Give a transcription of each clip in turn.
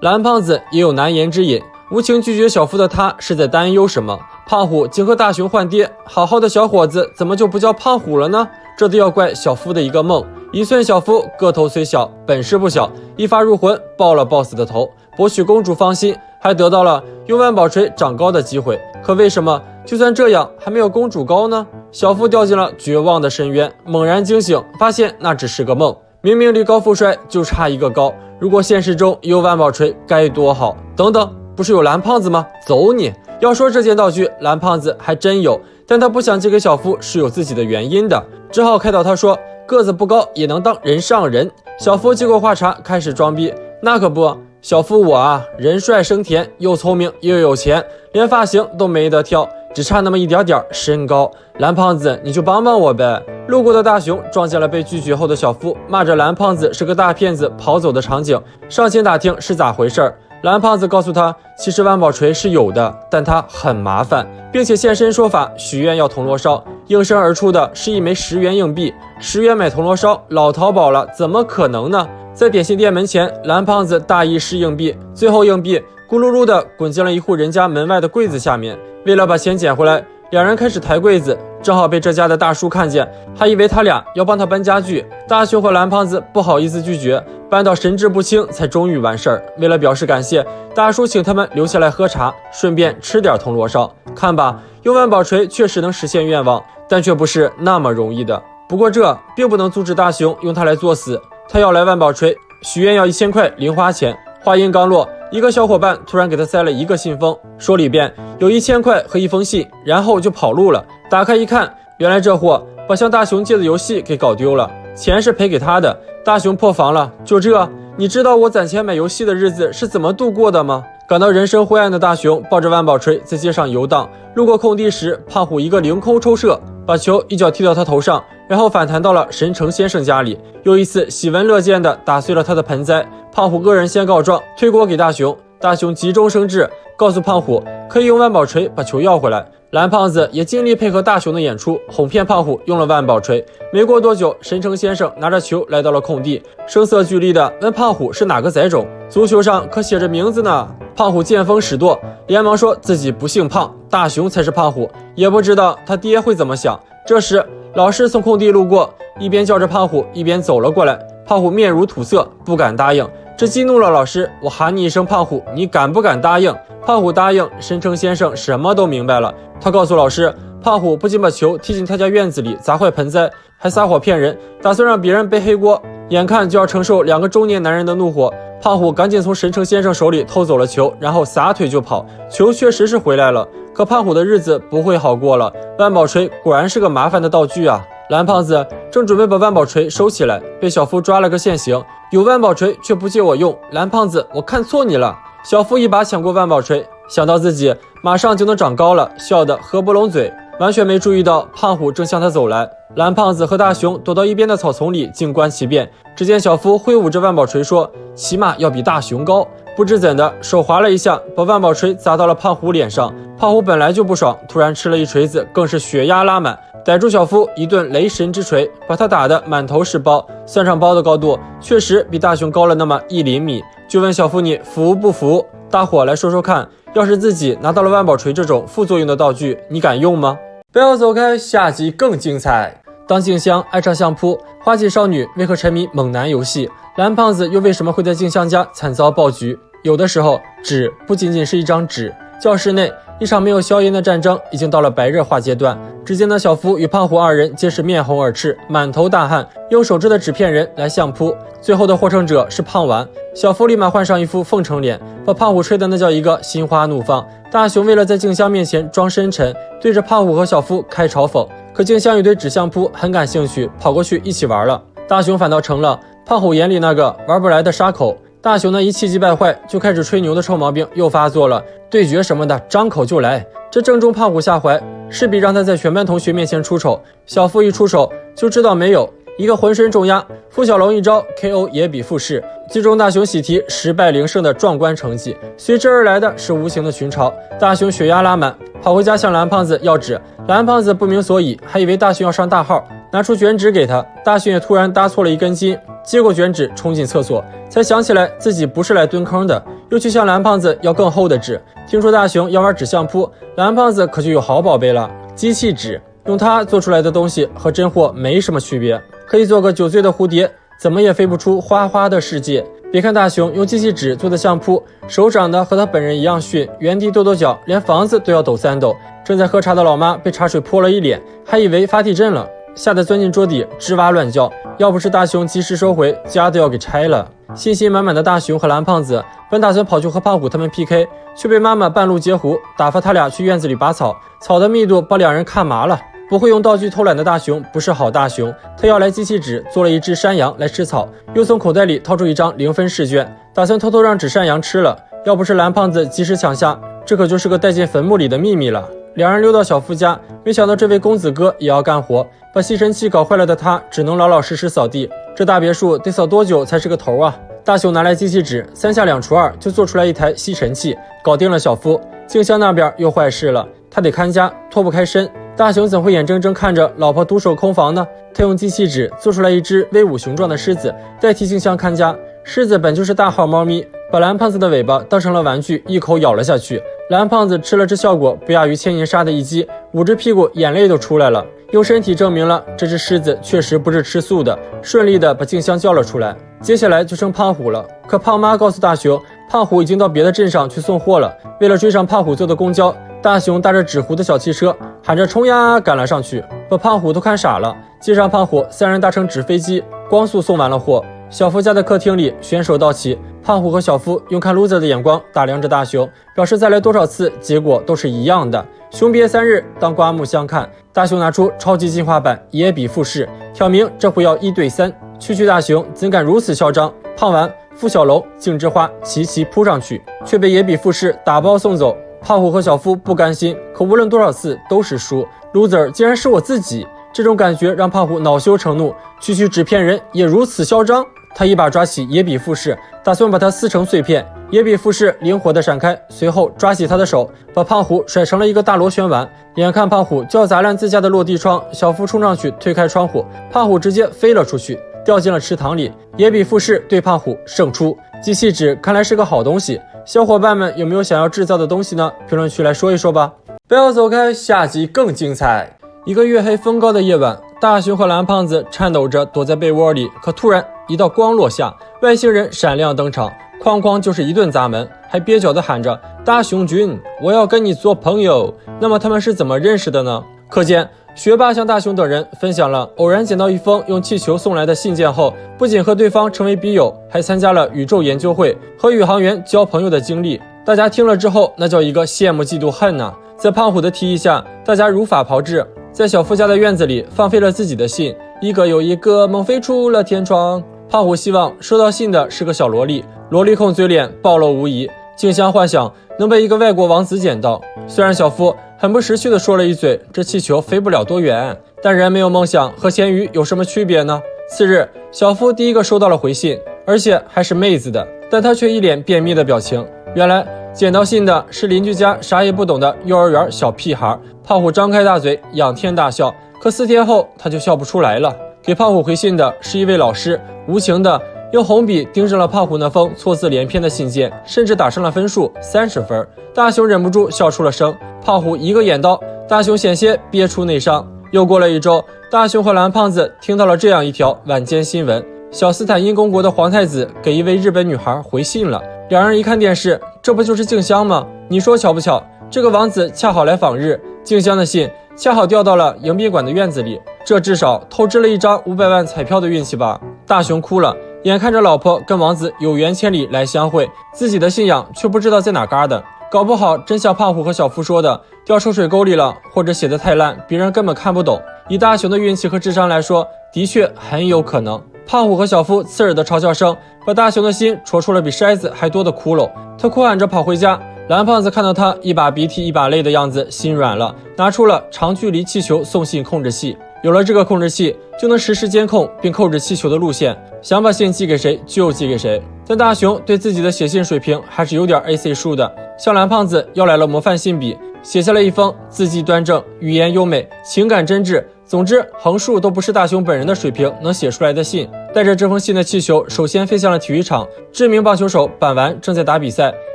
蓝胖子也有难言之隐，无情拒绝小夫的他是在担忧什么？胖虎竟和大雄换爹，好好的小伙子怎么就不叫胖虎了呢？这都要怪小夫的一个梦。1岁小夫个头虽小，本事不小，一发入魂，爆了 boss 的头，博取公主芳心，还得到了用万宝锤长高的机会。可为什么就算这样还没有公主高呢？小夫掉进了绝望的深渊，猛然惊醒，发现那只是个梦。明明离高富帅就差一个高，如果现实中有万宝锤该多好。等等，不是有蓝胖子吗？走你！要说这件道具，蓝胖子还真有，但他不想借给小夫是有自己的原因的，只好开导他说，个子不高也能当人上人。小夫接过话茬，开始装逼，那可不，小夫我啊，人帅声甜，又聪明又有钱，连发型都没得挑，只差那么一点点身高。蓝胖子你就帮帮我呗。路过的大雄撞见了被拒绝后的小夫，骂着蓝胖子是个大骗子跑走的场景，上前打听是咋回事。蓝胖子告诉他，其实万宝锤是有的，但它很麻烦，并且现身说法，许愿要铜锣烧。应声而出的是一枚10元硬币，10元买铜锣烧，老淘宝了，怎么可能呢？在点心店门前，蓝胖子大意失硬币，最后硬币咕噜噜的滚进了一户人家门外的柜子下面。为了把钱捡回来，两人开始抬柜子，正好被这家的大叔看见，还以为他俩要帮他搬家具。大雄和蓝胖子不好意思拒绝，搬到神志不清才终于完事儿。为了表示感谢，大叔请他们留下来喝茶，顺便吃点铜锣烧。看吧，用万宝锤确实能实现愿望，但却不是那么容易的。不过这并不能阻止大雄用它来作死，他要来万宝锤，许愿要1000块零花钱。话音刚落，一个小伙伴突然给他塞了一个信封，说里边有1000块和一封信，然后就跑路了。打开一看，原来这货把向大雄借的游戏给搞丢了，钱是赔给他的。大雄破防了，就这？你知道我攒钱买游戏的日子是怎么度过的吗？感到人生灰暗的大雄抱着万宝锤在街上游荡，路过空地时，胖虎一个凌空抽射，把球一脚踢到他头上，然后反弹到了神城先生家里，又一次喜闻乐见的打碎了他的盆栽。胖虎恶人先告状，推锅给大雄。大雄急中生智，告诉胖虎可以用万宝锤把球要回来。蓝胖子也尽力配合大雄的演出，哄骗胖虎用了万宝锤。没过多久，神城先生拿着球来到了空地，声色俱厉地问胖虎是哪个崽种，足球上可写着名字呢。胖虎见风使舵，连忙说自己不姓胖，大雄才是胖虎，也不知道他爹会怎么想。这时老师从空地路过，一边叫着胖虎，一边走了过来。胖虎面如土色，不敢答应，这激怒了老师。我喊你一声胖虎，你敢不敢答应？胖虎答应。神城先生什么都明白了，他告诉老师，胖虎不仅把球踢进他家院子里砸坏盆栽，还撒谎骗人，打算让别人背黑锅。眼看就要承受2个中年男人的怒火，胖虎赶紧从神城先生手里偷走了球，然后撒腿就跑。球确实是回来了，可胖虎的日子不会好过了。万宝锤果然是个麻烦的道具啊。蓝胖子正准备把万宝锤收起来，被小夫抓了个现行，有万宝锤却不借我用，蓝胖子我看错你了。小夫一把抢过万宝锤，想到自己马上就能长高了，笑得合不拢嘴，完全没注意到胖虎正向他走来。蓝胖子和大雄躲到一边的草丛里静观其变，只见小夫挥舞着万宝锤说，起码要比大雄高。不知怎的，手滑了一下，把万宝锤砸到了胖虎脸上。胖虎本来就不爽，突然吃了一锤子，更是血压拉满，逮住小夫一顿雷神之锤，把他打得满头是包。算上包的高度，确实比大雄高了那么1厘米。就问小夫你服不服？大伙来说说看，要是自己拿到了万宝锤这种副作用的道具，你敢用吗？不要走开，下集更精彩。当静香爱上相扑，花季少女为何沉迷猛男游戏？蓝胖子又为什么会在静香家惨遭爆菊？有的时候，纸不仅仅是一张纸。教室内，一场没有硝烟的战争已经到了白热化阶段。只见那小夫与胖虎2人皆是面红耳赤，满头大汗，用手制的纸片人来相扑。最后的获胜者是胖丸。小夫立马换上一副奉承脸，把胖虎吹的那叫一个心花怒放。大雄为了在静香面前装深沉，对着胖虎和小夫开嘲讽。可静香也对纸相扑很感兴趣，跑过去一起玩了。大雄反倒成了胖虎眼里那个玩不来的沙口。大雄那一气急败坏就开始吹牛的臭毛病又发作了，对决什么的张口就来，这正中胖虎下怀，势必让他在全班同学面前出丑。小夫一出手就知道没有，一个浑身重压，付小龙一招 KO 也比复试，最终大雄喜提10败0胜的壮观成绩，随之而来的是无情的群嘲。大雄血压拉满，跑回家向蓝胖子要纸，蓝胖子不明所以，还以为大雄要上大号，拿出卷纸给他。大雄也突然搭错了一根筋，接过卷纸冲进厕所，才想起来自己不是来蹲坑的，又去向蓝胖子要更厚的纸。听说大雄要玩纸相扑，蓝胖子可就有好宝贝了——机器纸。用它做出来的东西和真货没什么区别，可以做个9岁的蝴蝶，怎么也飞不出花花的世界。别看大雄用机器纸做的相扑，手长得和他本人一样逊，原地跺跺脚，连房子都要抖3抖。正在喝茶的老妈被茶水泼了一脸，还以为发地震了，吓得钻进桌底吱哇乱叫。要不是大雄及时收回，家都要给拆了。信心满满的大雄和蓝胖子本打算跑去和胖虎他们 PK， 却被妈妈半路截胡，打发他俩去院子里拔草，草的密度把两人看麻了。不会用道具偷懒的大雄不是好大雄，他要来机器纸做了一只山羊来吃草，又从口袋里掏出一张0分试卷，打算偷偷让纸山羊吃了。要不是蓝胖子及时抢下，这可就是个带进坟墓里的秘密了。两人溜到小夫家，没想到这位公子哥也要干活，把吸尘器搞坏了的他只能老老实实扫地。这大别墅得扫多久才是个头啊？大雄拿来机器纸，3下2除2就做出来一台吸尘器，搞定了小夫。静香那边又坏事了，他得看家，脱不开身。大雄怎会眼睁睁看着老婆独守空房呢？他用机器纸做出来一只威武雄壮的狮子，代替静香看家。狮子本就是大号猫咪，把蓝胖子的尾巴当成了玩具，一口咬了下去。蓝胖子吃了这效果不亚于千银杀的一击，捂着屁股眼泪都出来了，用身体证明了这只狮子确实不是吃素的，顺利的把静香叫了出来。接下来就剩胖虎了，可胖妈告诉大雄，胖虎已经到别的镇上去送货了。为了追上胖虎坐的公交，大雄搭着纸糊的小汽车，喊着冲呀赶了上去，把胖虎都看傻了。接上胖虎，3人搭乘纸飞机，光速送完了货。小夫家的客厅里选手到齐，胖虎和小夫用看 loser 的眼光打量着大雄，表示再来多少次结果都是一样的。雄别3日，当刮目相看。大雄拿出超级进化版野比富士，挑明这回要1对3。区大雄怎敢如此嚣张？胖丸、付小楼、镜之花齐齐扑上去，却被野比富士打包送走。胖虎和小夫不甘心，可无论多少次都是输。loser 竟然是我自己，这种感觉让胖虎恼羞成怒。区纸片人也如此嚣张。他一把抓起野比富士，打算把它撕成碎片。野比富士灵活地闪开，随后抓起他的手，把胖虎甩成了一个大螺旋丸。眼看胖虎就要砸烂自家的落地窗，小夫冲上去推开窗户，胖虎直接飞了出去，掉进了池塘里。野比富士对胖虎胜出。机器纸看来是个好东西，小伙伴们有没有想要制造的东西呢？评论区来说一说吧。不要走开，下集更精彩。一个月黑风高的夜晚，大雄和蓝胖子颤抖着躲在被窝里，可突然一道光落下，外星人闪亮登场，哐哐就是一顿砸门，还蹩脚地喊着大雄君，我要跟你做朋友。那么他们是怎么认识的呢？可见学霸向大雄等人分享了偶然捡到一封用气球送来的信件后，不仅和对方成为笔友，还参加了宇宙研究会和宇航员交朋友的经历。大家听了之后，那叫一个羡慕嫉妒恨呐！在胖虎的提议下，大家如法炮制，在小夫家的院子里放飞了自己的信，一个又一个猛飞出了天窗。胖虎希望收到信的是个小萝莉，萝莉控嘴脸暴露无遗。静香幻想能被一个外国王子捡到，虽然小夫很不识趣地说了一嘴这气球飞不了多远，但人没有梦想和咸鱼有什么区别呢？次日，小夫第一个收到了回信，而且还是妹子的，但他却一脸便秘的表情。原来捡到信的是邻居家啥也不懂的幼儿园小屁孩。胖虎张开大嘴仰天大笑，可4天后他就笑不出来了。给胖虎回信的是一位老师，无情的用红笔盯上了胖虎那封错字连篇的信件，甚至打上了分数30分。大雄忍不住笑出了声，胖虎一个眼刀，大雄险些憋出内伤。又过了1周，大雄和蓝胖子听到了这样一条晚间新闻：小斯坦因公国的皇太子给一位日本女孩回信了。两人一看电视，这不就是静香吗？你说巧不巧，这个王子恰好来访日，静香的信恰好掉到了迎宾馆的院子里，这至少透支了一张500万彩票的运气吧。大雄哭了，眼看着老婆跟王子有缘千里来相会，自己的信仰却不知道在哪嘎的，搞不好真像胖虎和小夫说的掉臭水沟里了，或者写得太烂，别人根本看不懂。以大雄的运气和智商来说，的确很有可能。胖虎和小夫刺耳的嘲笑声把大雄的心戳出了比筛子还多的窟窿，他哭喊着跑回家。蓝胖子看到他一把鼻涕一把泪的样子，心软了，拿出了长距离气球送信控制器。有了这个控制器，就能实时监控并控制气球的路线，想把信寄给谁就寄给谁。但大雄对自己的写信水平还是有点 AC 数的，向蓝胖子要来了模范信笔，写下了一封字迹端正、语言优美、情感真挚，总之横竖都不是大雄本人的水平能写出来的信。带着这封信的气球首先飞向了体育场。知名棒球手板丸正在打比赛，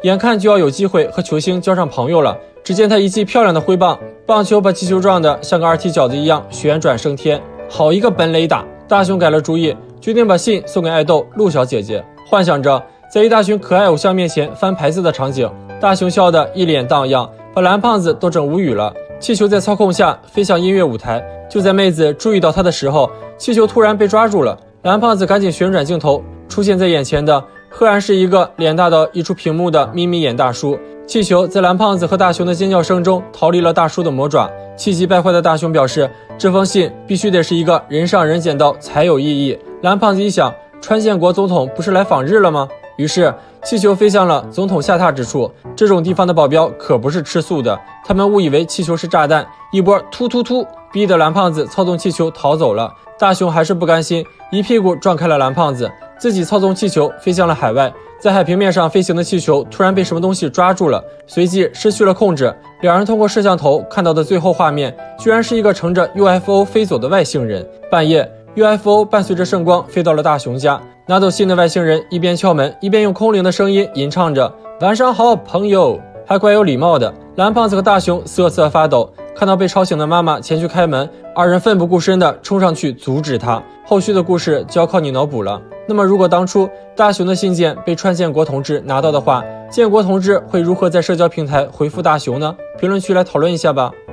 眼看就要有机会和球星交上朋友了。只见他一记漂亮的挥棒，棒球把气球撞得像个二踢饺子一样旋转升天。好一个本垒打！大雄改了主意，决定把信送给爱豆陆小姐姐，幻想着在一大群可爱偶像面前翻牌子的场景。大雄笑得一脸荡漾，把蓝胖子都整无语了。气球在操控下飞向音乐舞台，就在妹子注意到他的时候，气球突然被抓住了。蓝胖子赶紧旋转镜头，出现在眼前的赫然是一个脸大到溢出屏幕的眯眯眼大叔。气球在蓝胖子和大雄的尖叫声中逃离了大叔的魔爪。气急败坏的大雄表示，这封信必须得是一个人上人捡到才有意义。蓝胖子一想，川建国总统不是来访日了吗？于是气球飞向了总统下榻之处。这种地方的保镖可不是吃素的，他们误以为气球是炸弹，一波突突突，逼得蓝胖子操纵气球逃走了。大雄还是不甘心，一屁股撞开了蓝胖子，自己操纵气球飞向了海外。在海平面上飞行的气球突然被什么东西抓住了，随即失去了控制。两人通过摄像头看到的最后画面，居然是一个乘着 UFO 飞走的外星人。半夜，UFO 伴随着圣光飞到了大雄家，拿走信的外星人一边敲门，一边用空灵的声音吟唱着晚上好朋友，还怪有礼貌的。蓝胖子和大雄瑟瑟发抖，看到被吵醒的妈妈前去开门，二人奋不顾身地冲上去阻止他。后续的故事就要靠你脑补了。那么如果当初大雄的信件被川建国同志拿到的话，建国同志会如何在社交平台回复大雄呢？评论区来讨论一下吧。